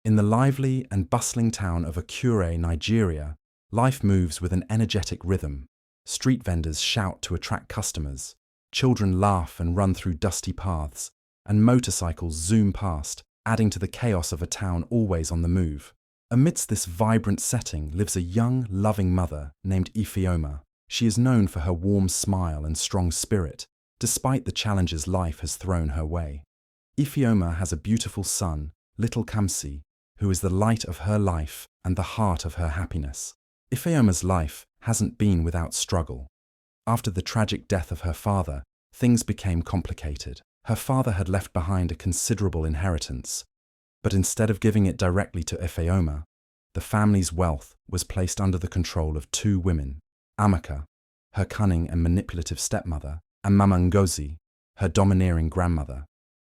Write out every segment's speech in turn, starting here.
In the lively and bustling town of Akure, Nigeria, life moves with an energetic rhythm. Street vendors shout to attract customers, children laugh and run through dusty paths, and motorcycles zoom past, adding to the chaos of a town always on the move. Amidst this vibrant setting lives a young, loving mother named Ifeoma. She is known for her warm smile and strong spirit, despite the challenges life has thrown her way. Ifeoma has a beautiful son, little Camsi, who is the light of her life and the heart of her happiness. Ifeoma's life hasn't been without struggle. After the tragic death of her father, things became complicated. Her father had left behind a considerable inheritance, but instead of giving it directly to Ifeoma, the family's wealth was placed under the control of two women, Amaka, her cunning and manipulative stepmother, and Mama Ngozi, her domineering grandmother.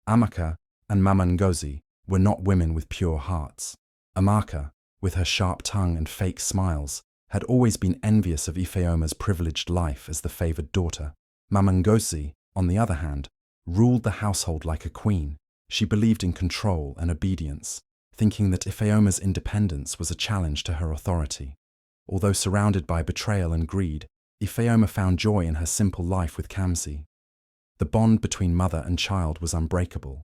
Amaka and Mama Ngozi were not women with pure hearts. Amaka, with her sharp tongue and fake smiles, had always been envious of Ifeoma's privileged life as the favoured daughter. Mama Ngozi, on the other hand, ruled the household like a queen. She believed in control and obedience, thinking that Ifeoma's independence was a challenge to her authority. Although surrounded by betrayal and greed, Ifeoma found joy in her simple life with Camsi. The bond between mother and child was unbreakable.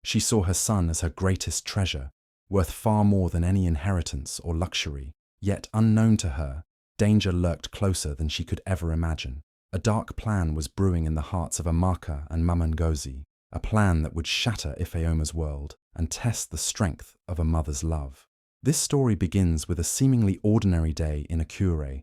She saw her son as her greatest treasure, worth far more than any inheritance or luxury. Yet, unknown to her, danger lurked closer than she could ever imagine. A dark plan was brewing in the hearts of Amaka and Mama Ngozi, a plan that would shatter Ifeoma's world and test the strength of a mother's love. This story begins with a seemingly ordinary day in Akure,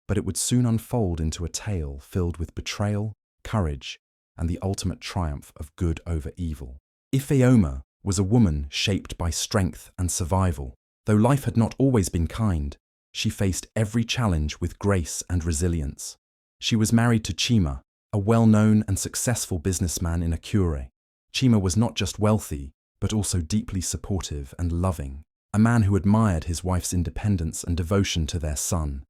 but it would soon unfold into a tale filled with betrayal, courage, and the ultimate triumph of good over evil. Ifeoma was a woman shaped by strength and survival. Though life had not always been kind, she faced every challenge with grace and resilience. She was married to Chima, a well-known and successful businessman in Akure. Chima was not just wealthy, but also deeply supportive and loving, a man who admired his wife's independence and devotion to their son,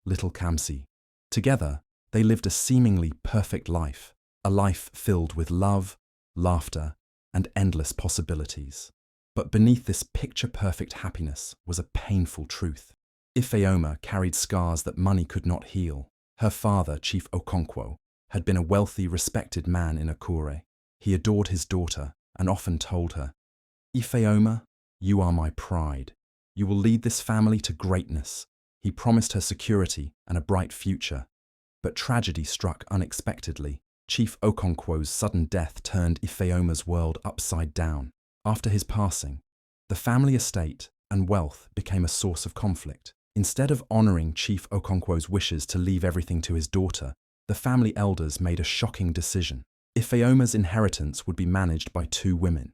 little Camsi. Together, they lived a seemingly perfect life, a life filled with love, laughter, and endless possibilities. But beneath this picture-perfect happiness was a painful truth. Ifeoma carried scars that money could not heal. Her father, Chief Okonkwo, had been a wealthy, respected man in Akure. He adored his daughter and often told her, "Ifeoma, you are my pride. You will lead this family to greatness." He promised her security and a bright future. But tragedy struck unexpectedly. Chief Okonkwo's sudden death turned Ifeoma's world upside down. After his passing, the family estate and wealth became a source of conflict. Instead of honouring Chief Okonkwo's wishes to leave everything to his daughter, the family elders made a shocking decision. Ifeoma's inheritance would be managed by two women,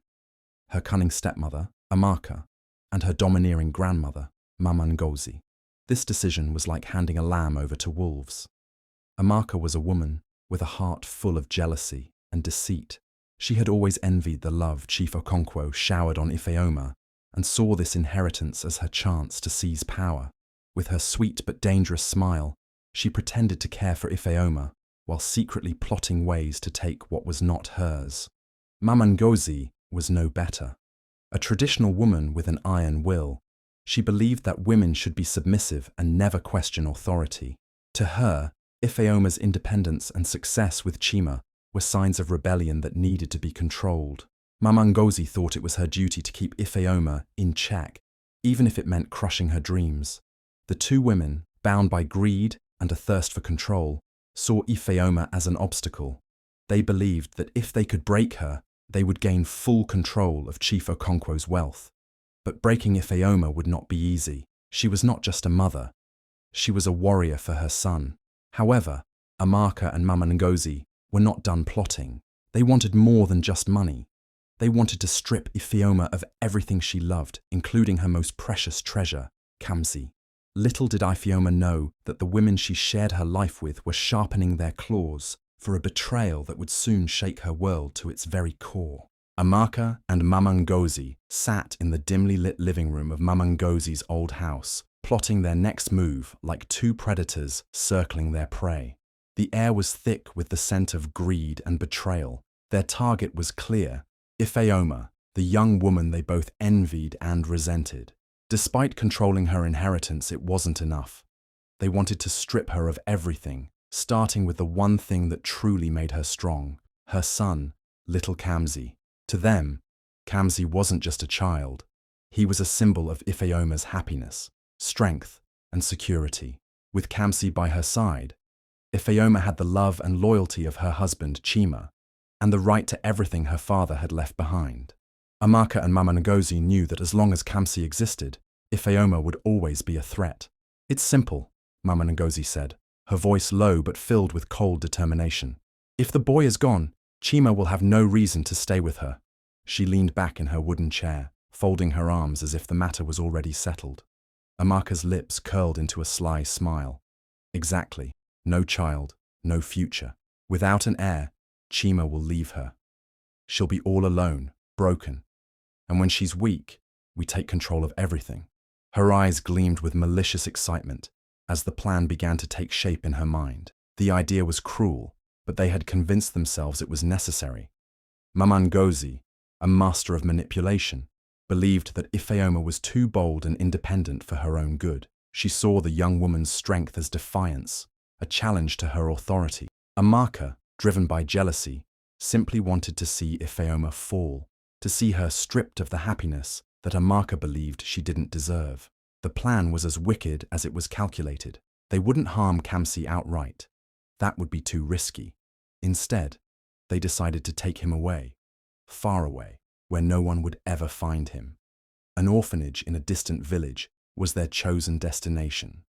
her cunning stepmother, Amaka, and her domineering grandmother, Mama Ngozi. This decision was like handing a lamb over to wolves. Amaka was a woman with a heart full of jealousy and deceit. She had always envied the love Chief Okonkwo showered on Ifeoma and saw this inheritance as her chance to seize power. With her sweet but dangerous smile, she pretended to care for Ifeoma while secretly plotting ways to take what was not hers. Mama Ngozi was no better. A traditional woman with an iron will, she believed that women should be submissive and never question authority. To her, Ifeoma's independence and success with Chima were signs of rebellion that needed to be controlled. Mama Ngozi thought it was her duty to keep Ifeoma in check, even if it meant crushing her dreams. The two women, bound by greed and a thirst for control, saw Ifeoma as an obstacle. They believed that if they could break her, they would gain full control of Chief Okonkwo's wealth. But breaking Ifeoma would not be easy. She was not just a mother. She was a warrior for her son. However, Amaka and Mama Ngozi were not done plotting. They wanted more than just money. They wanted to strip Ifeoma of everything she loved, including her most precious treasure, Camsi. Little did Ifeoma know that the women she shared her life with were sharpening their claws for a betrayal that would soon shake her world to its very core. Amaka and Mama Ngozi sat in the dimly lit living room of Mama Ngozi's old house, plotting their next move like two predators circling their prey. The air was thick with the scent of greed and betrayal. Their target was clear: Ifeoma, the young woman they both envied and resented. Despite controlling her inheritance, it wasn't enough. They wanted to strip her of everything, starting with the one thing that truly made her strong, her son, little Camsi. To them, Camsi wasn't just a child. He was a symbol of Ifeoma's happiness, strength, and security. With Camsi by her side, Ifeoma had the love and loyalty of her husband, Chima, and the right to everything her father had left behind. Amaka and Mama Ngozi knew that as long as Camsi existed, Ifeoma would always be a threat. "It's simple," Mama Ngozi said, her voice low but filled with cold determination. "If the boy is gone, Chima will have no reason to stay with her." She leaned back in her wooden chair, folding her arms as if the matter was already settled. Amaka's lips curled into a sly smile. "Exactly. No child, no future. Without an heir, Chima will leave her. She'll be all alone, broken. And when she's weak, we take control of everything." Her eyes gleamed with malicious excitement as the plan began to take shape in her mind. The idea was cruel, but they had convinced themselves it was necessary. Mama Ngozi, a master of manipulation, believed that Ifeoma was too bold and independent for her own good. She saw the young woman's strength as defiance, a challenge to her authority. Amaka, driven by jealousy, simply wanted to see Ifeoma fall, to see her stripped of the happiness that Amaka believed she didn't deserve. The plan was as wicked as it was calculated. They wouldn't harm Camsi outright. That would be too risky. Instead, they decided to take him away, far away, where no one would ever find him. An orphanage in a distant village was their chosen destination.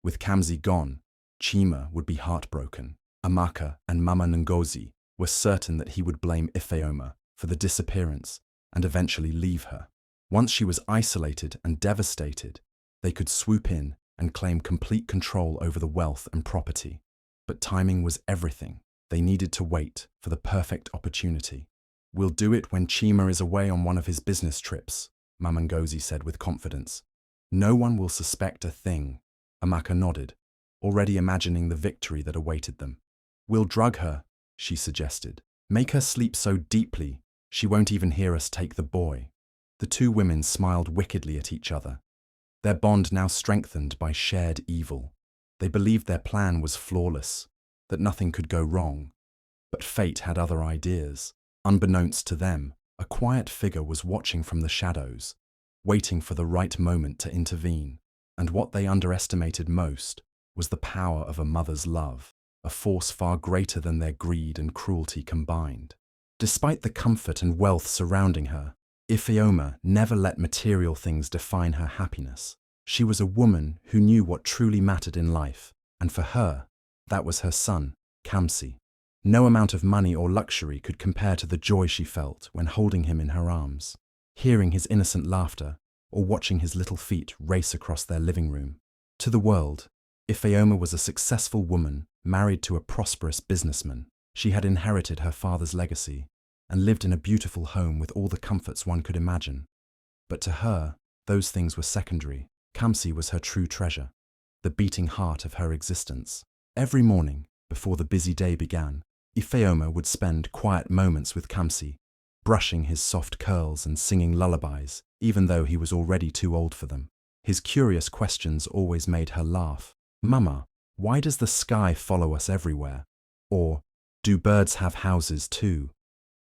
With Camsi gone, Chima would be heartbroken. Amaka and Mama Ngozi were certain that he would blame Ifeoma for the disappearance and eventually leave her. Once she was isolated and devastated, they could swoop in and claim complete control over the wealth and property. But timing was everything. They needed to wait for the perfect opportunity. "We'll do it when Chima is away on one of his business trips," Mama Ngozi said with confidence. "No one will suspect a thing." Amaka nodded, already imagining the victory that awaited them. "We'll drug her," she suggested. "Make her sleep so deeply she won't even hear us take the boy." The two women smiled wickedly at each other, their bond now strengthened by shared evil. They believed their plan was flawless, that nothing could go wrong. But fate had other ideas. Unbeknownst to them, a quiet figure was watching from the shadows, waiting for the right moment to intervene. And what they underestimated most was the power of a mother's love, a force far greater than their greed and cruelty combined. Despite the comfort and wealth surrounding her, Ifeoma never let material things define her happiness. She was a woman who knew what truly mattered in life, and for her, that was her son, Camsi. No amount of money or luxury could compare to the joy she felt when holding him in her arms, hearing his innocent laughter, or watching his little feet race across their living room. To the world, Ifeoma was a successful woman married to a prosperous businessman. She had inherited her father's legacy and lived in a beautiful home with all the comforts one could imagine. But to her, those things were secondary. Camsi was her true treasure, the beating heart of her existence. Every morning, before the busy day began, Ifeoma would spend quiet moments with Camsi, brushing his soft curls and singing lullabies, even though he was already too old for them. His curious questions always made her laugh. "Mama, why does the sky follow us everywhere?" Or, "Do birds have houses too?"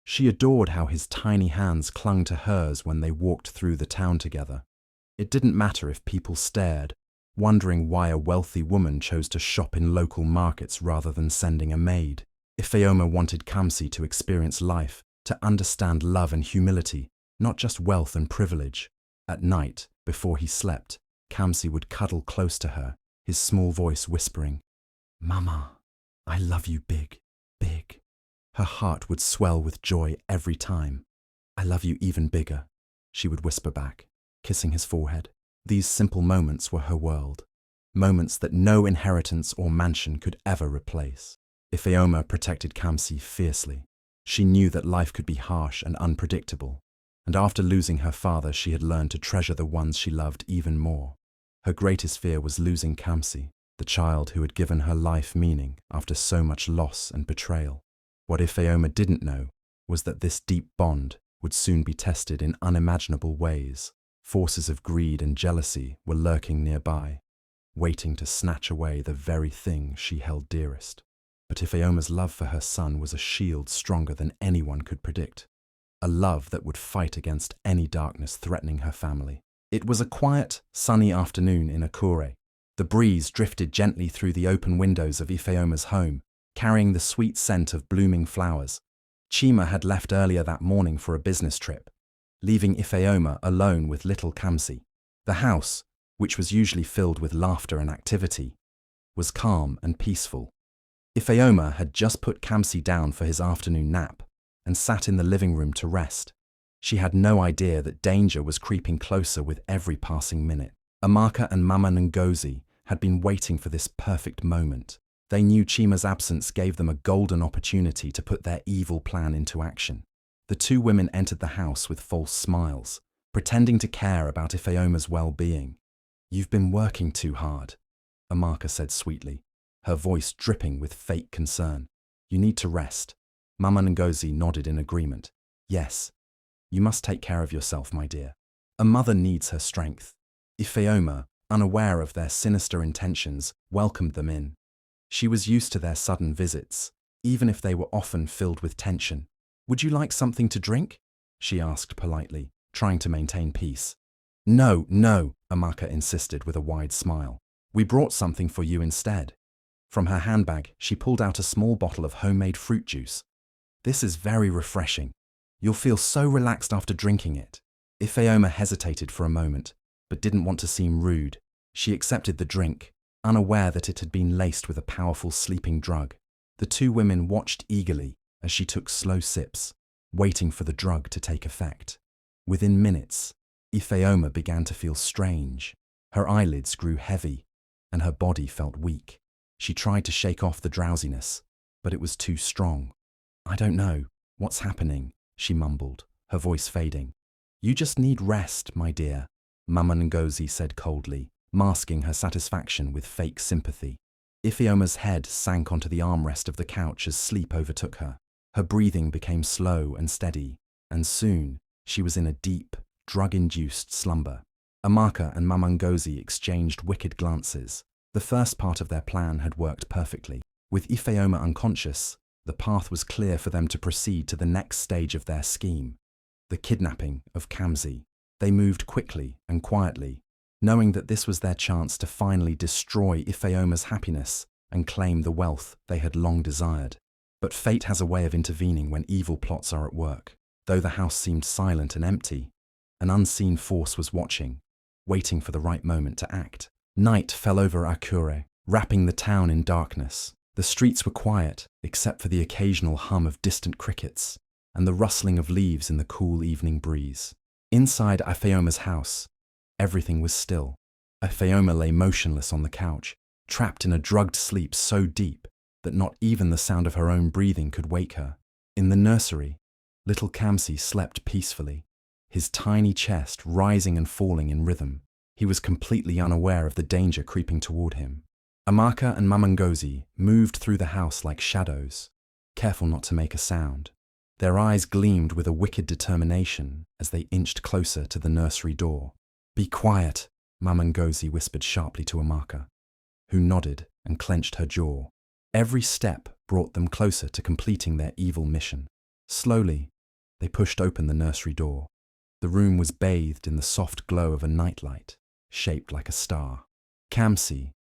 She adored how his tiny hands clung to hers when they walked through the town together. It didn't matter if people stared, wondering why a wealthy woman chose to shop in local markets rather than sending a maid. Ifeoma wanted Camsi to experience life, to understand love and humility, not just wealth and privilege. At night, before he slept, Camsi would cuddle close to her, his small voice whispering, "Mama, I love you big, big." Her heart would swell with joy every time. "I love you even bigger," she would whisper back, kissing his forehead. These simple moments were her world, moments that no inheritance or mansion could ever replace. Ifeoma protected Camsi fiercely. She knew that life could be harsh and unpredictable, and after losing her father, she had learned to treasure the ones she loved even more. Her greatest fear was losing Camsi, the child who had given her life meaning after so much loss and betrayal. What Ifeoma didn't know was that this deep bond would soon be tested in unimaginable ways. Forces of greed and jealousy were lurking nearby, waiting to snatch away the very thing she held dearest. But Ifeoma's love for her son was a shield stronger than anyone could predict, a love that would fight against any darkness threatening her family. It was a quiet, sunny afternoon in Akure. The breeze drifted gently through the open windows of Ifeoma's home, carrying the sweet scent of blooming flowers. Chima had left earlier that morning for a business trip, leaving Ifeoma alone with little Camsi. The house, which was usually filled with laughter and activity, was calm and peaceful. Ifeoma had just put Camsi down for his afternoon nap and sat in the living room to rest. She had no idea that danger was creeping closer with every passing minute. Amaka and Mama Ngozi had been waiting for this perfect moment. They knew Chima's absence gave them a golden opportunity to put their evil plan into action. The two women entered the house with false smiles, pretending to care about Ifeoma's well-being. "You've been working too hard," Amaka said sweetly, her voice dripping with fake concern. "You need to rest." Mama Ngozi nodded in agreement. "Yes, you must take care of yourself, my dear. A mother needs her strength." Ifeoma, unaware of their sinister intentions, welcomed them in. She was used to their sudden visits, even if they were often filled with tension. "Would you like something to drink?" she asked politely, trying to maintain peace. No, Amaka insisted with a wide smile. "We brought something for you instead." From her handbag, she pulled out a small bottle of homemade fruit juice. "This is very refreshing. You'll feel so relaxed after drinking it." Ifeoma hesitated for a moment, but didn't want to seem rude. She accepted the drink, unaware that it had been laced with a powerful sleeping drug. The two women watched eagerly as she took slow sips, waiting for the drug to take effect. Within minutes, Ifeoma began to feel strange. Her eyelids grew heavy, and her body felt weak. She tried to shake off the drowsiness, but it was too strong. "I don't know what's happening," she mumbled, her voice fading. "You just need rest, my dear," Mama Ngozi said coldly, masking her satisfaction with fake sympathy. Ifeoma's head sank onto the armrest of the couch as sleep overtook her. Her breathing became slow and steady, and soon she was in a deep, drug-induced slumber. Amaka and Mama Ngozi exchanged wicked glances. The first part of their plan had worked perfectly. With Ifeoma unconscious, the path was clear for them to proceed to the next stage of their scheme, the kidnapping of Camsi. They moved quickly and quietly, knowing that this was their chance to finally destroy Ifeoma's happiness and claim the wealth they had long desired. But fate has a way of intervening when evil plots are at work. Though the house seemed silent and empty, an unseen force was watching, waiting for the right moment to act. Night fell over Akure, wrapping the town in darkness. The streets were quiet, except for the occasional hum of distant crickets and the rustling of leaves in the cool evening breeze. Inside Ifeoma's house, everything was still. Ifeoma lay motionless on the couch, trapped in a drugged sleep so deep that not even the sound of her own breathing could wake her. In the nursery, little Camsi slept peacefully, his tiny chest rising and falling in rhythm. He was completely unaware of the danger creeping toward him. Amaka and Mama Ngozi moved through the house like shadows, careful not to make a sound. Their eyes gleamed with a wicked determination as they inched closer to the nursery door. "Be quiet," Mama Ngozi whispered sharply to Amaka, who nodded and clenched her jaw. Every step brought them closer to completing their evil mission. Slowly, they pushed open the nursery door. The room was bathed in the soft glow of a nightlight, shaped like a star. Camsi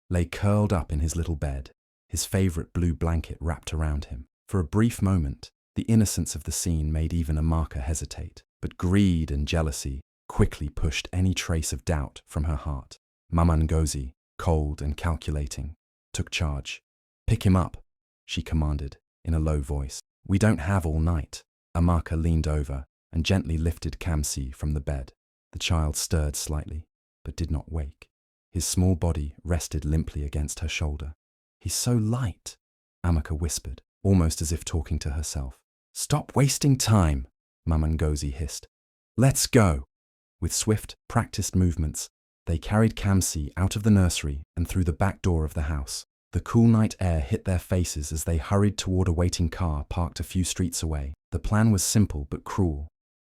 lay curled up in his little bed, his favorite blue blanket wrapped around him. For a brief moment, the innocence of the scene made even Amaka hesitate, but greed and jealousy quickly pushed any trace of doubt from her heart. Mama Ngozi, cold and calculating, took charge. "Pick him up," she commanded in a low voice. "We don't have all night." Amaka leaned over and gently lifted Camsi from the bed. The child stirred slightly, but did not wake. His small body rested limply against her shoulder. "He's so light," Amaka whispered, almost as if talking to herself. "Stop wasting time," Mama Ngozi hissed. "Let's go." With swift, practiced movements, they carried Camsi out of the nursery and through the back door of the house. The cool night air hit their faces as they hurried toward a waiting car parked a few streets away. The plan was simple but cruel.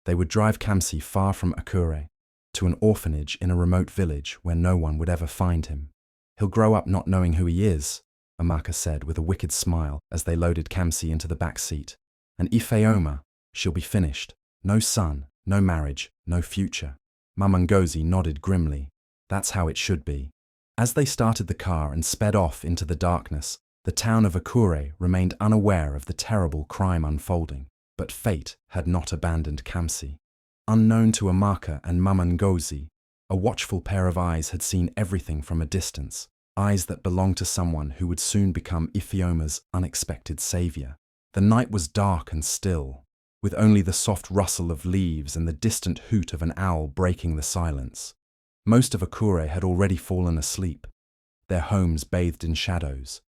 They would drive Camsi far from Akure, to an orphanage in a remote village where no one would ever find him. He'll grow up not knowing who he is, Amaka said with a wicked smile as they loaded Camsi into the back seat. And Ifeoma, she'll be finished. No son, no marriage, no future. Mamangozi nodded grimly. That's how it should be. As they started the car and sped off into the darkness, the town of Akure remained unaware of the terrible crime unfolding. But fate had not abandoned Camsi. Unknown to Amaka and Mamangozi, a watchful pair of eyes had seen everything from a distance, eyes that belonged to someone who would soon become Ifeoma's unexpected savior. The night was dark and still, with only the soft rustle of leaves and the distant hoot of an owl breaking the silence. Most of Akure had already fallen asleep, their homes bathed in shadows.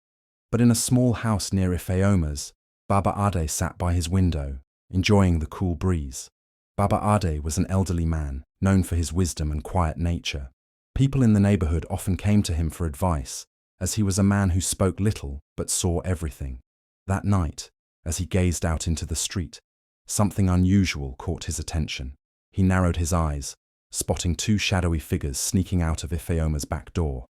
But in a small house near Ifeoma's, Baba Ade sat by his window, enjoying the cool breeze. Baba Ade was an elderly man, known for his wisdom and quiet nature. People in the neighborhood often came to him for advice, as he was a man who spoke little but saw everything. That night, as he gazed out into the street, something unusual caught his attention. He narrowed his eyes, spotting two shadowy figures sneaking out of Ifeoma's back door.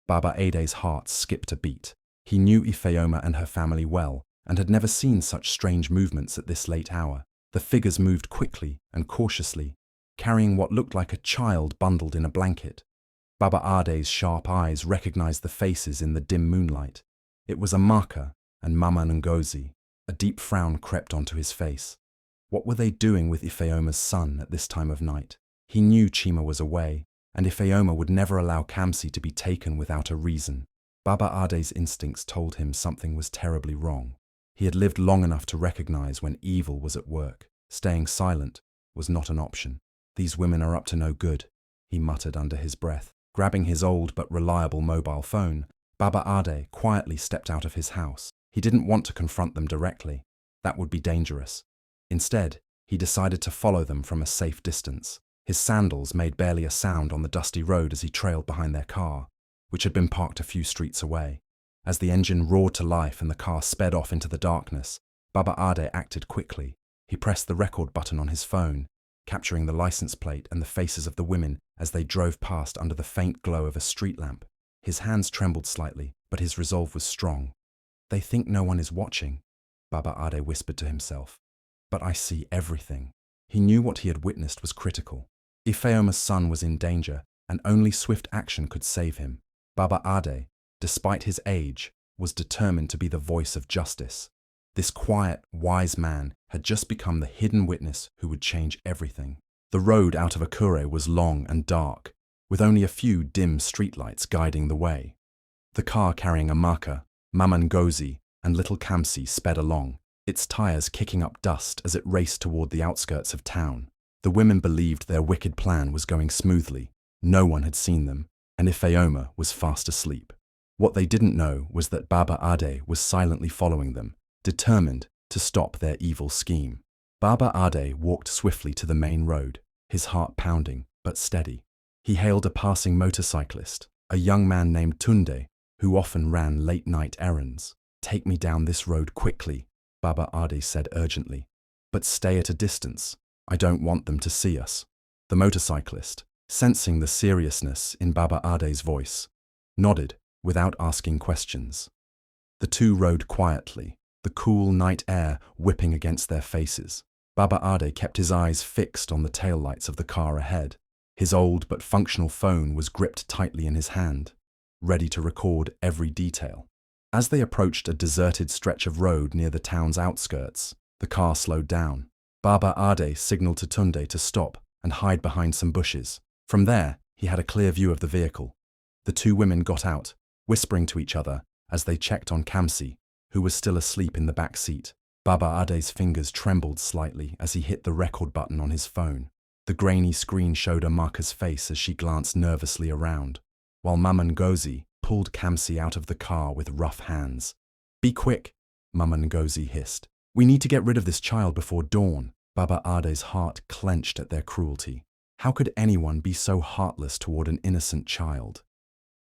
Baba Ade's heart skipped a beat. He knew Ifeoma and her family well, and had never seen such strange movements at this late hour. The figures moved quickly and cautiously, carrying what looked like a child bundled in a blanket. Baba Ade's sharp eyes recognized the faces in the dim moonlight. It was Amaka and Mama Ngozi. A deep frown crept onto his face. What were they doing with Ifeoma's son at this time of night? He knew Chima was away, and Ifeoma would never allow Camsi to be taken without a reason. Baba Ade's instincts told him something was terribly wrong. He had lived long enough to recognize when evil was at work. Staying silent was not an option. These women are up to no good, he muttered under his breath. Grabbing his old but reliable mobile phone, Baba Ade quietly stepped out of his house. He didn't want to confront them directly. That would be dangerous. Instead, he decided to follow them from a safe distance. His sandals made barely a sound on the dusty road as he trailed behind their car, which had been parked a few streets away. As the engine roared to life and the car sped off into the darkness, Baba Ade acted quickly. He pressed the record button on his phone, capturing the license plate and the faces of the women as they drove past under the faint glow of a street lamp. His hands trembled slightly, but his resolve was strong. They think no one is watching, Baba Ade whispered to himself. But I see everything. He knew what he had witnessed was critical. Ifeoma's son was in danger, and only swift action could save him. Baba Ade, despite his age, was determined to be the voice of justice. This quiet, wise man had just become the hidden witness who would change everything. The road out of Akure was long and dark, with only a few dim streetlights guiding the way. The car carrying Amaka, Mamangozi, and little Camsi sped along, its tires kicking up dust as it raced toward the outskirts of town. The women believed their wicked plan was going smoothly. No one had seen them, and Ifeoma was fast asleep. What they didn't know was that Baba Ade was silently following them, determined to stop their evil scheme. Baba Ade walked swiftly to the main road, his heart pounding, but steady. He hailed a passing motorcyclist, a young man named Tunde, who often ran late-night errands. "Take me down this road quickly," Baba Ade said urgently. "But stay at a distance. I don't want them to see us." The motorcyclist, sensing the seriousness in Baba Ade's voice, nodded without asking questions. The two rode quietly, the cool night air whipping against their faces. Baba Ade kept his eyes fixed on the taillights of the car ahead. His old but functional phone was gripped tightly in his hand, ready to record every detail. As they approached a deserted stretch of road near the town's outskirts, the car slowed down. Baba Ade signaled to Tunde to stop and hide behind some bushes. From there, he had a clear view of the vehicle. The two women got out, whispering to each other as they checked on Camsi, who was still asleep in the back seat. Baba Ade's fingers trembled slightly as he hit the record button on his phone. The grainy screen showed Amaka's face as she glanced nervously around, while Mamangozi pulled Camsi out of the car with rough hands. "Be quick," Mamangozi hissed. "We need to get rid of this child before dawn." Baba Ade's heart clenched at their cruelty. How could anyone be so heartless toward an innocent child?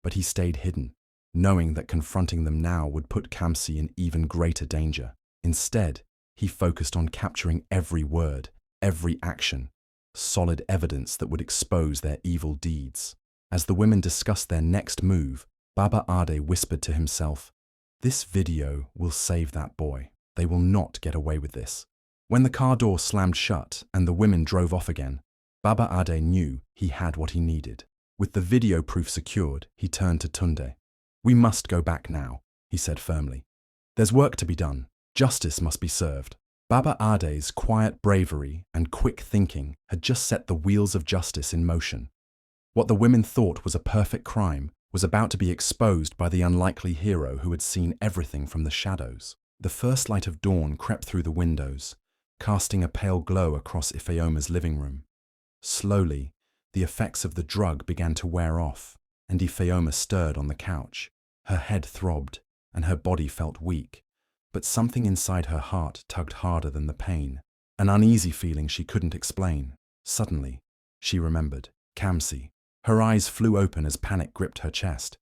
But he stayed hidden, knowing that confronting them now would put Camsi in even greater danger. Instead, he focused on capturing every word, every action, solid evidence that would expose their evil deeds. As the women discussed their next move, Baba Ade whispered to himself, "This video will save that boy. They will not get away with this." When the car door slammed shut and the women drove off again, Baba Ade knew he had what he needed. With the video proof secured, he turned to Tunde. "We must go back now," he said firmly. "There's work to be done. Justice must be served." Baba Ade's quiet bravery and quick thinking had just set the wheels of justice in motion. What the women thought was a perfect crime was about to be exposed by the unlikely hero who had seen everything from the shadows. The first light of dawn crept through the windows, casting a pale glow across Ifeoma's living room. Slowly, the effects of the drug began to wear off, and Ifeoma stirred on the couch. Her head throbbed, and her body felt weak, but something inside her heart tugged harder than the pain, an uneasy feeling she couldn't explain. Suddenly, she remembered Camsi. Her eyes flew open as panic gripped her chest.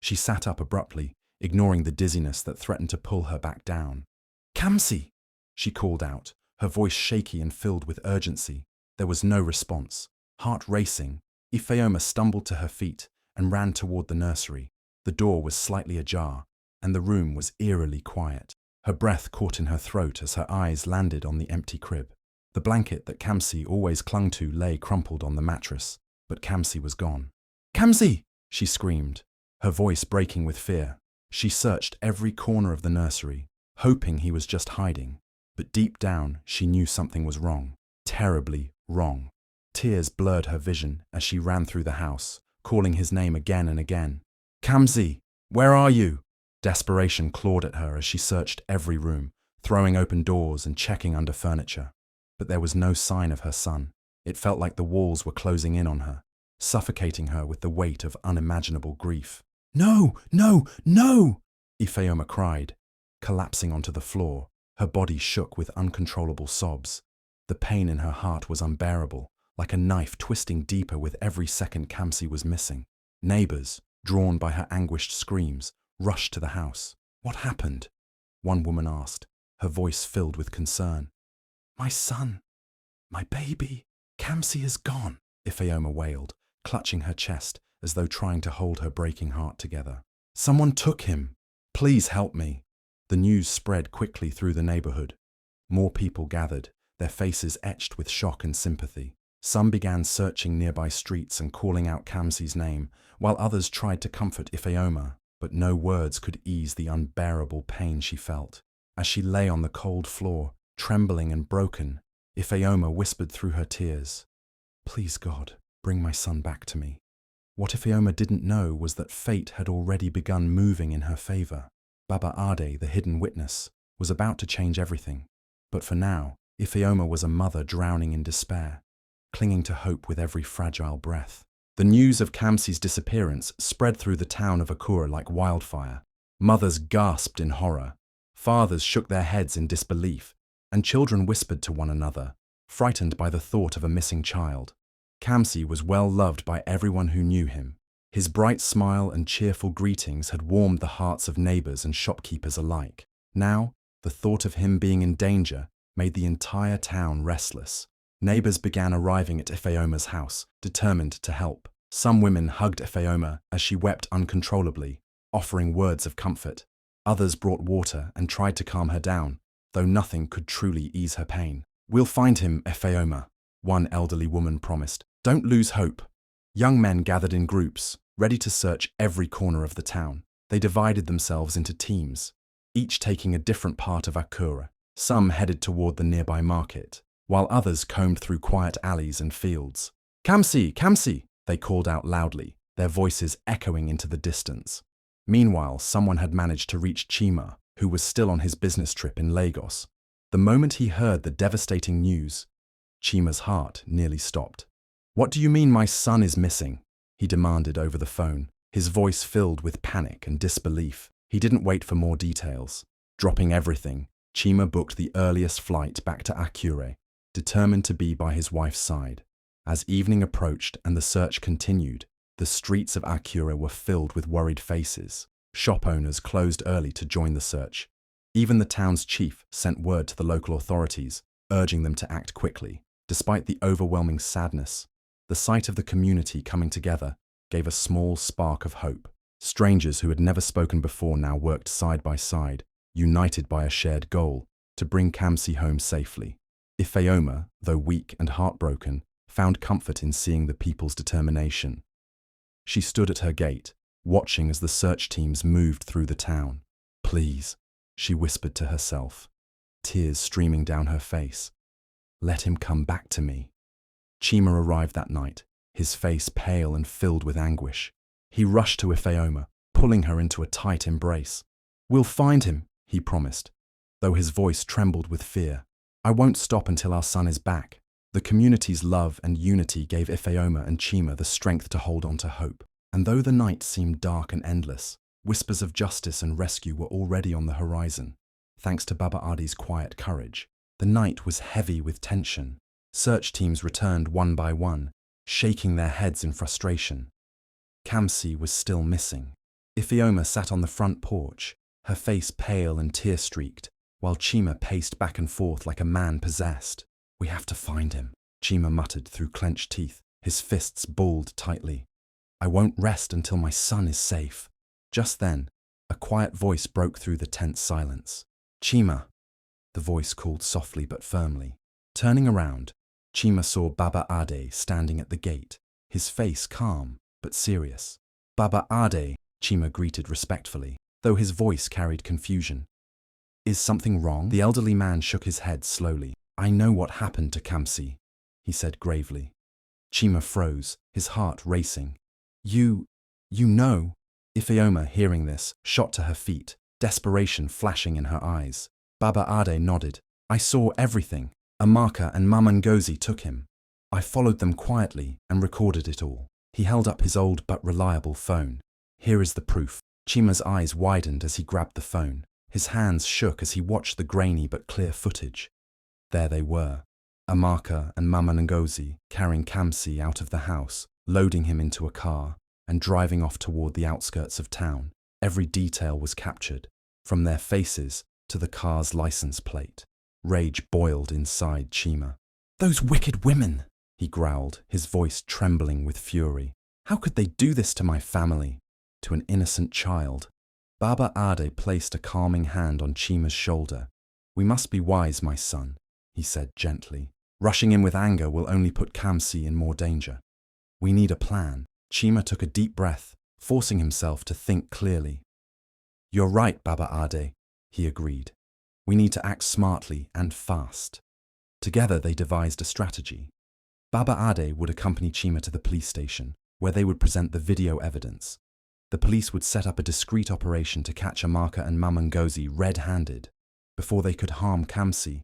She sat up abruptly, ignoring the dizziness that threatened to pull her back down. "Camsi!" she called out, her voice shaky and filled with urgency. There was no response. Heart racing, Ifeoma stumbled to her feet and ran toward the nursery. The door was slightly ajar, and the room was eerily quiet. Her breath caught in her throat as her eyes landed on the empty crib. The blanket that Camsi always clung to lay crumpled on the mattress, but Camsi was gone. "Camsi!" she screamed, her voice breaking with fear. She searched every corner of the nursery, hoping he was just hiding, but deep down she knew something was wrong, terribly wrong. Tears blurred her vision as she ran through the house, calling his name again and again. "Camsi, where are you?" Desperation clawed at her as she searched every room, throwing open doors and checking under furniture. But there was no sign of her son. It felt like the walls were closing in on her, suffocating her with the weight of unimaginable grief. "No, no, no!" Ifeoma cried, collapsing onto the floor. Her body shook with uncontrollable sobs. The pain in her heart was unbearable, like a knife twisting deeper with every second Camsi was missing. Neighbors, drawn by her anguished screams, rushed to the house. "What happened?" one woman asked, her voice filled with concern. "My son, my baby, Camsi is gone," Ifeoma wailed, clutching her chest as though trying to hold her breaking heart together. "Someone took him. Please help me." The news spread quickly through the neighborhood. More people gathered, their faces etched with shock and sympathy. Some began searching nearby streets and calling out Camsi's name, while others tried to comfort Ifeoma, but no words could ease the unbearable pain she felt. As she lay on the cold floor, trembling and broken, Ifeoma whispered through her tears, "Please God, bring my son back to me." What Ifeoma didn't know was that fate had already begun moving in her favor. Baba Ade, the hidden witness, was about to change everything. But for now, Ifeoma was a mother drowning in despair, clinging to hope with every fragile breath. The news of Camsi's disappearance spread through the town of Akura like wildfire. Mothers gasped in horror, fathers shook their heads in disbelief, and children whispered to one another, frightened by the thought of a missing child. Camsi was well loved by everyone who knew him. His bright smile and cheerful greetings had warmed the hearts of neighbors and shopkeepers alike. Now, the thought of him being in danger made the entire town restless. Neighbors began arriving at Ifeoma's house, determined to help. Some women hugged Ifeoma as she wept uncontrollably, offering words of comfort. Others brought water and tried to calm her down, though nothing could truly ease her pain. "We'll find him, Ifeoma," one elderly woman promised. "Don't lose hope." Young men gathered in groups, ready to search every corner of the town. They divided themselves into teams, each taking a different part of Akura. Some headed toward the nearby market, while others combed through quiet alleys and fields. "Camsi, Camsi!" they called out loudly, their voices echoing into the distance. Meanwhile, someone had managed to reach Chima, who was still on his business trip in Lagos. The moment he heard the devastating news, Chima's heart nearly stopped. "What do you mean my son is missing?" he demanded over the phone, his voice filled with panic and disbelief. He didn't wait for more details. Dropping everything, Chima booked the earliest flight back to Akure, determined to be by his wife's side. As evening approached and the search continued, the streets of Akure were filled with worried faces. Shop owners closed early to join the search. Even the town's chief sent word to the local authorities, urging them to act quickly. Despite the overwhelming sadness, the sight of the community coming together gave a small spark of hope. Strangers who had never spoken before now worked side by side, united by a shared goal, to bring Camsi home safely. Ifeoma, though weak and heartbroken, found comfort in seeing the people's determination. She stood at her gate, watching as the search teams moved through the town. "Please," she whispered to herself, tears streaming down her face. "Let him come back to me." Chima arrived that night, his face pale and filled with anguish. He rushed to Ifeoma, pulling her into a tight embrace. "We'll find him," he promised, though his voice trembled with fear. "I won't stop until our son is back." The community's love and unity gave Ifeoma and Chima the strength to hold on to hope. And though the night seemed dark and endless, whispers of justice and rescue were already on the horizon. Thanks to Baba Adi's quiet courage, the night was heavy with tension. Search teams returned one by one, shaking their heads in frustration. Camsi was still missing. Ifeoma sat on the front porch, her face pale and tear-streaked, while Chima paced back and forth like a man possessed. "We have to find him," Chima muttered through clenched teeth, his fists balled tightly. "I won't rest until my son is safe." Just then, a quiet voice broke through the tense silence. "Chima," the voice called softly but firmly. Turning around, Chima saw Baba Ade standing at the gate, his face calm but serious. "Baba Ade," Chima greeted respectfully, though his voice carried confusion. "Is something wrong?" The elderly man shook his head slowly. "I know what happened to Camsi," he said gravely. Chima froze, his heart racing. You know." Ifeoma, hearing this, shot to her feet, desperation flashing in her eyes. Baba Ade nodded. "I saw everything. Amaka and Mamangozi took him. I followed them quietly and recorded it all." He held up his old but reliable phone. "Here is the proof." Chima's eyes widened as he grabbed the phone. His hands shook as he watched the grainy but clear footage. There they were, Amaka and Mamangozi carrying Camsi out of the house, loading him into a car, and driving off toward the outskirts of town. Every detail was captured, from their faces to the car's license plate. Rage boiled inside Chima. "Those wicked women!" he growled, his voice trembling with fury. "How could they do this to my family, to an innocent child?" Baba Ade placed a calming hand on Chima's shoulder. "We must be wise, my son," he said gently. "Rushing in with anger will only put Camsi in more danger. We need a plan." Chima took a deep breath, forcing himself to think clearly. "You're right, Baba Ade," he agreed. "We need to act smartly and fast." Together they devised a strategy. Baba Ade would accompany Chima to the police station, where they would present the video evidence. The police would set up a discreet operation to catch Amaka and Mamangozi red-handed, before they could harm Camsi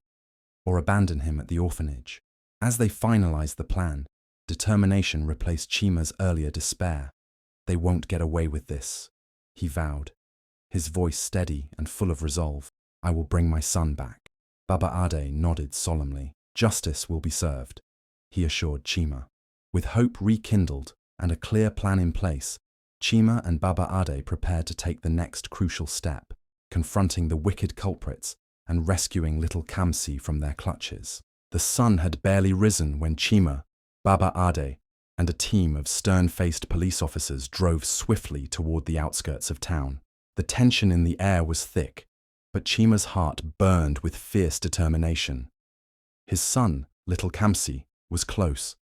or abandon him at the orphanage. As they finalized the plan, determination replaced Chima's earlier despair. "They won't get away with this," he vowed, his voice steady and full of resolve. "I will bring my son back." Baba Ade nodded solemnly. "Justice will be served," he assured Chima. With hope rekindled and a clear plan in place, Chima and Baba Ade prepared to take the next crucial step, confronting the wicked culprits and rescuing little Camsi from their clutches. The sun had barely risen when Chima, Baba Ade, and a team of stern-faced police officers drove swiftly toward the outskirts of town. The tension in the air was thick, but Chima's heart burned with fierce determination. His son, little Camsi, was close,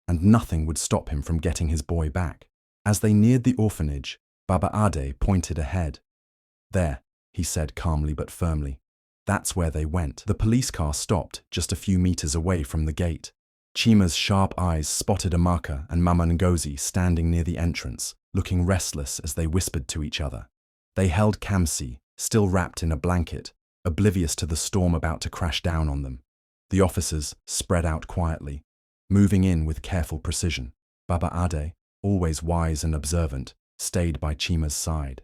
and nothing would stop him from getting his boy back. As they neared the orphanage, Baba Ade pointed ahead. "There," he said calmly but firmly. That's where they went. The police car stopped just a few meters away from the gate. Chima's sharp eyes spotted Amaka and Mamangozi standing near the entrance, looking restless as they whispered to each other. They held Camsi, still wrapped in a blanket, oblivious to the storm about to crash down on them. The officers spread out quietly, moving in with careful precision. Baba Ade, always wise and observant, stayed by Chima's side.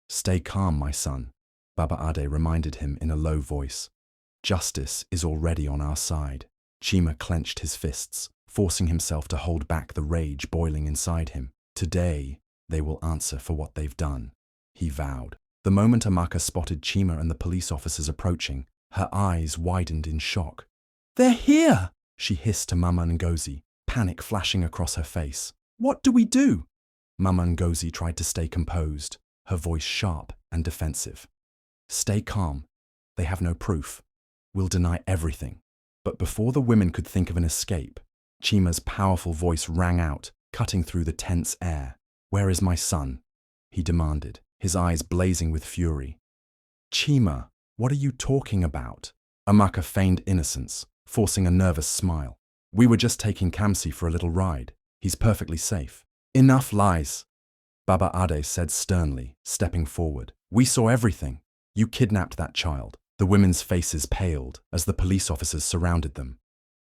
"Stay calm, my son," Baba Ade reminded him in a low voice. "Justice is already on our side." Chima clenched his fists, forcing himself to hold back the rage boiling inside him. "Today, they will answer for what they've done," he vowed. The moment Amaka spotted Chima and the police officers approaching, her eyes widened in shock. "They're here!" she hissed to Mama Ngozi, panic flashing across her face. What do we do? Mama Ngozi tried to stay composed, her voice sharp and defensive. Stay calm. They have no proof. We'll deny everything. But before the women could think of an escape, Chima's powerful voice rang out, cutting through the tense air. Where is my son? He demanded, his eyes blazing with fury. Chima, what are you talking about? Amaka feigned innocence, forcing a nervous smile. We were just taking Camsi for a little ride. He's perfectly safe. Enough lies, Baba Ade said sternly, stepping forward. We saw everything. You kidnapped that child. The women's faces paled as the police officers surrounded them.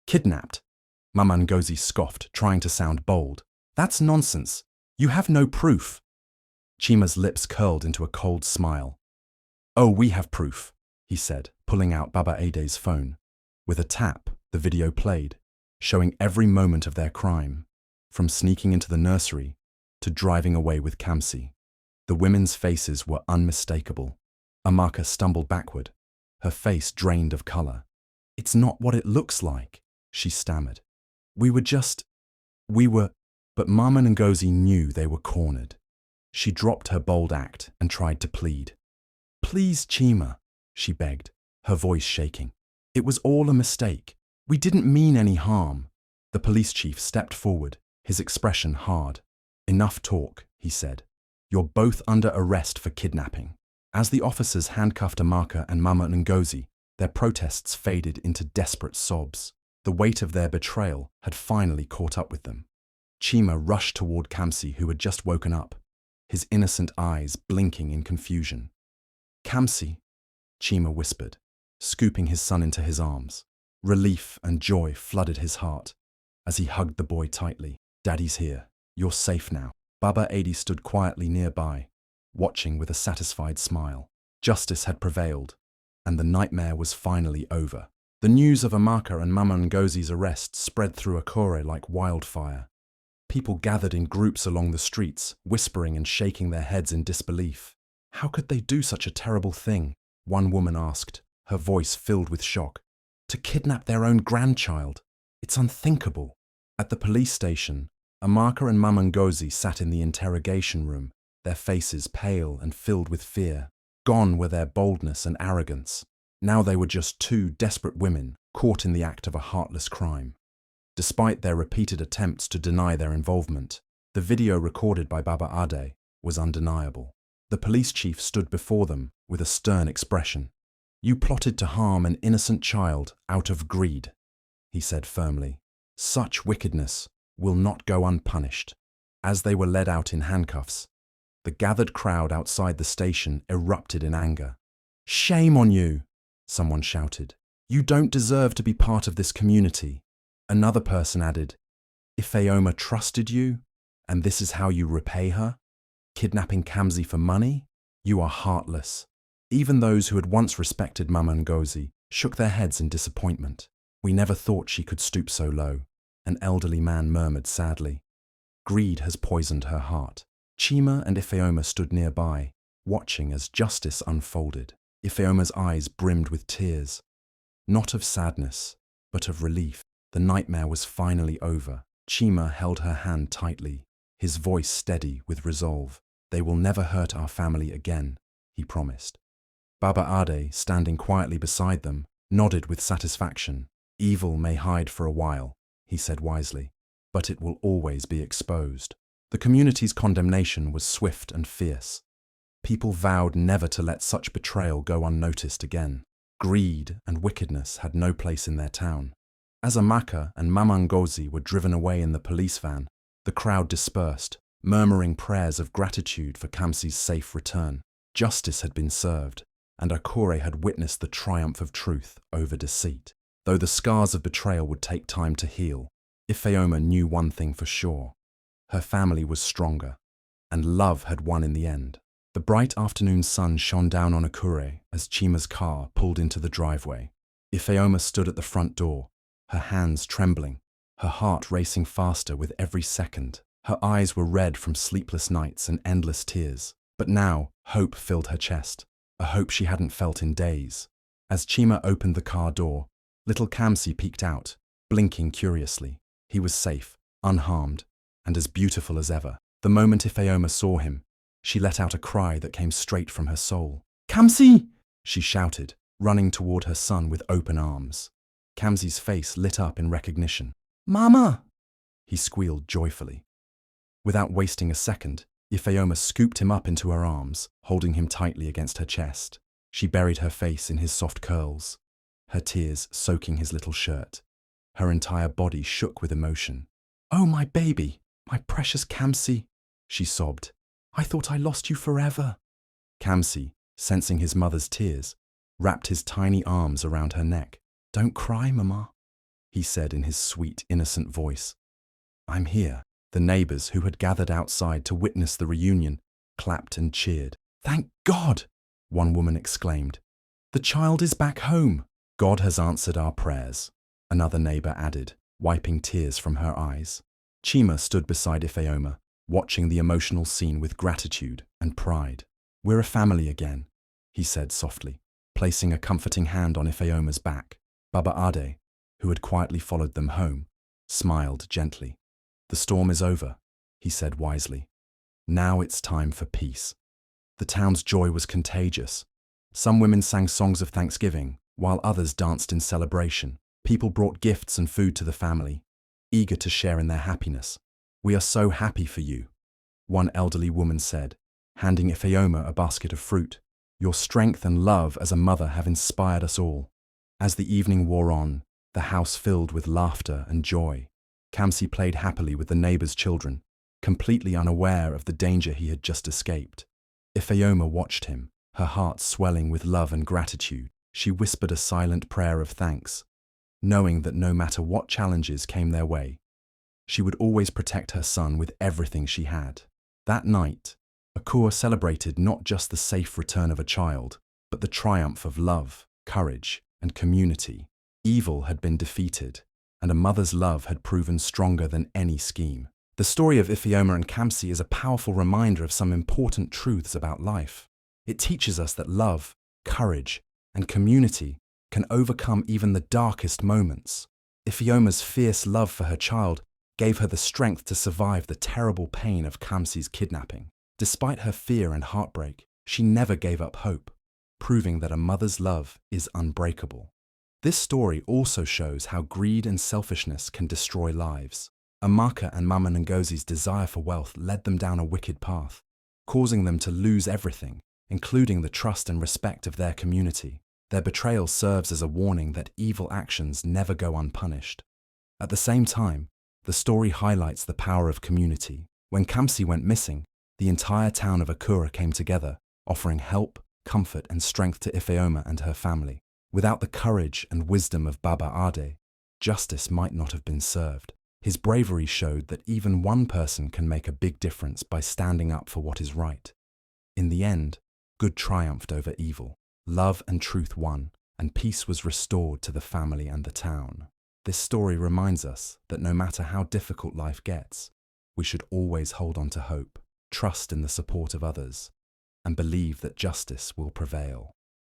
Kidnapped? Mama Ngozi scoffed, trying to sound bold. That's nonsense. You have no proof. Chima's lips curled into a cold smile. Oh, we have proof, he said, pulling out Baba Ade's phone. With a tap, the video played, showing every moment of their crime, from sneaking into the nursery to driving away with Camsi. The women's faces were unmistakable. Amaka stumbled backward, her face drained of color. It's not what it looks like, she stammered. But Mama Ngozi knew they were cornered. She dropped her bold act and tried to plead. Please, Chima, she begged, her voice shaking. It was all a mistake. We didn't mean any harm. The police chief stepped forward, his expression hard. Enough talk, he said. You're both under arrest for kidnapping. As the officers handcuffed Amaka and Mama Ngozi, their protests faded into desperate sobs. The weight of their betrayal had finally caught up with them. Chima rushed toward Camsi, who had just woken up, his innocent eyes blinking in confusion. Camsi, Chima whispered, scooping his son into his arms. Relief and joy flooded his heart as he hugged the boy tightly. Daddy's here. You're safe now. Baba Adi stood quietly nearby, watching with a satisfied smile. Justice had prevailed, and the nightmare was finally over. The news of Amaka and Mama Ngozi's arrest spread through Akure like wildfire. People gathered in groups along the streets, whispering and shaking their heads in disbelief. How could they do such a terrible thing? One woman asked, her voice filled with shock. To kidnap their own grandchild. It's unthinkable. At the police station, Amaka and Mama Ngozi sat in the interrogation room, their faces pale and filled with fear. Gone were their boldness and arrogance. Now they were just two desperate women caught in the act of a heartless crime. Despite their repeated attempts to deny their involvement, the video recorded by Baba Ade was undeniable. The police chief stood before them with a stern expression. You plotted to harm an innocent child out of greed, he said firmly. Such wickedness will not go unpunished. As they were led out in handcuffs, the gathered crowd outside the station erupted in anger. Shame on you, someone shouted. You don't deserve to be part of this community. Another person added, Ifeoma trusted you, and this is how you repay her? Kidnapping Camsi for money? You are heartless. Even those who had once respected Mama Ngozi shook their heads in disappointment. We never thought she could stoop so low, an elderly man murmured sadly. Greed has poisoned her heart. Chima and Ifeoma stood nearby, watching as justice unfolded. Ifeoma's eyes brimmed with tears, not of sadness, but of relief. The nightmare was finally over. Chima held her hand tightly, his voice steady with resolve. They will never hurt our family again, he promised. Baba Ade, standing quietly beside them, nodded with satisfaction. Evil may hide for a while, he said wisely, but it will always be exposed. The community's condemnation was swift and fierce. People vowed never to let such betrayal go unnoticed again. Greed and wickedness had no place in their town. As Amaka and Mama Ngozi were driven away in the police van, the crowd dispersed, murmuring prayers of gratitude for Camsi's safe return. Justice had been served, and Akure had witnessed the triumph of truth over deceit. Though the scars of betrayal would take time to heal, Ifeoma knew one thing for sure. Her family was stronger, and love had won in the end. The bright afternoon sun shone down on Akure as Chima's car pulled into the driveway. Ifeoma stood at the front door, her hands trembling, her heart racing faster with every second. Her eyes were red from sleepless nights and endless tears. But now, hope filled her chest, a hope she hadn't felt in days. As Chima opened the car door, little Camsi peeked out, blinking curiously. He was safe, unharmed, and as beautiful as ever. The moment Ifeoma saw him, she let out a cry that came straight from her soul. "Camsi!" she shouted, running toward her son with open arms. Camsi's face lit up in recognition. "Mama!" he squealed joyfully. Without wasting a second, Ifeoma scooped him up into her arms, holding him tightly against her chest. She buried her face in his soft curls, her tears soaking his little shirt. Her entire body shook with emotion. "Oh, my baby, my precious Camsi," she sobbed. "I thought I lost you forever." Camsi, sensing his mother's tears, wrapped his tiny arms around her neck. "Don't cry, Mama," he said in his sweet, innocent voice. "I'm here." The neighbors, who had gathered outside to witness the reunion, clapped and cheered. "Thank God!" one woman exclaimed. "The child is back home." "God has answered our prayers," another neighbor added, wiping tears from her eyes. Chima stood beside Ifeoma, watching the emotional scene with gratitude and pride. "We're a family again," he said softly, placing a comforting hand on Ifeoma's back. Baba Ade, who had quietly followed them home, smiled gently. "The storm is over," he said wisely. "Now it's time for peace." The town's joy was contagious. Some women sang songs of thanksgiving, while others danced in celebration. People brought gifts and food to the family, eager to share in their happiness. "We are so happy for you," one elderly woman said, handing Ifeoma a basket of fruit. "Your strength and love as a mother have inspired us all." As the evening wore on, the house filled with laughter and joy. Camsi played happily with the neighbors' children, completely unaware of the danger he had just escaped. Ifeoma watched him, her heart swelling with love and gratitude. She whispered a silent prayer of thanks, knowing that no matter what challenges came their way, she would always protect her son with everything she had. That night, Akua celebrated not just the safe return of a child, but the triumph of love, courage, and community. Evil had been defeated, and a mother's love had proven stronger than any scheme. The story of Ifeoma and Camsi is a powerful reminder of some important truths about life. It teaches us that love, courage, and community can overcome even the darkest moments. Ifeoma's fierce love for her child gave her the strength to survive the terrible pain of Camsi's kidnapping. Despite her fear and heartbreak, she never gave up hope, proving that a mother's love is unbreakable. This story also shows how greed and selfishness can destroy lives. Amaka and Mama Ngozi's desire for wealth led them down a wicked path, causing them to lose everything, including the trust and respect of their community. Their betrayal serves as a warning that evil actions never go unpunished. At the same time, the story highlights the power of community. When Camsi went missing, the entire town of Akura came together, offering help, comfort, and strength to Ifeoma and her family. Without the courage and wisdom of Baba Ade, justice might not have been served. His bravery showed that even one person can make a big difference by standing up for what is right. In the end, good triumphed over evil. Love and truth won, and peace was restored to the family and the town. This story reminds us that no matter how difficult life gets, we should always hold on to hope, trust in the support of others, and believe that justice will prevail.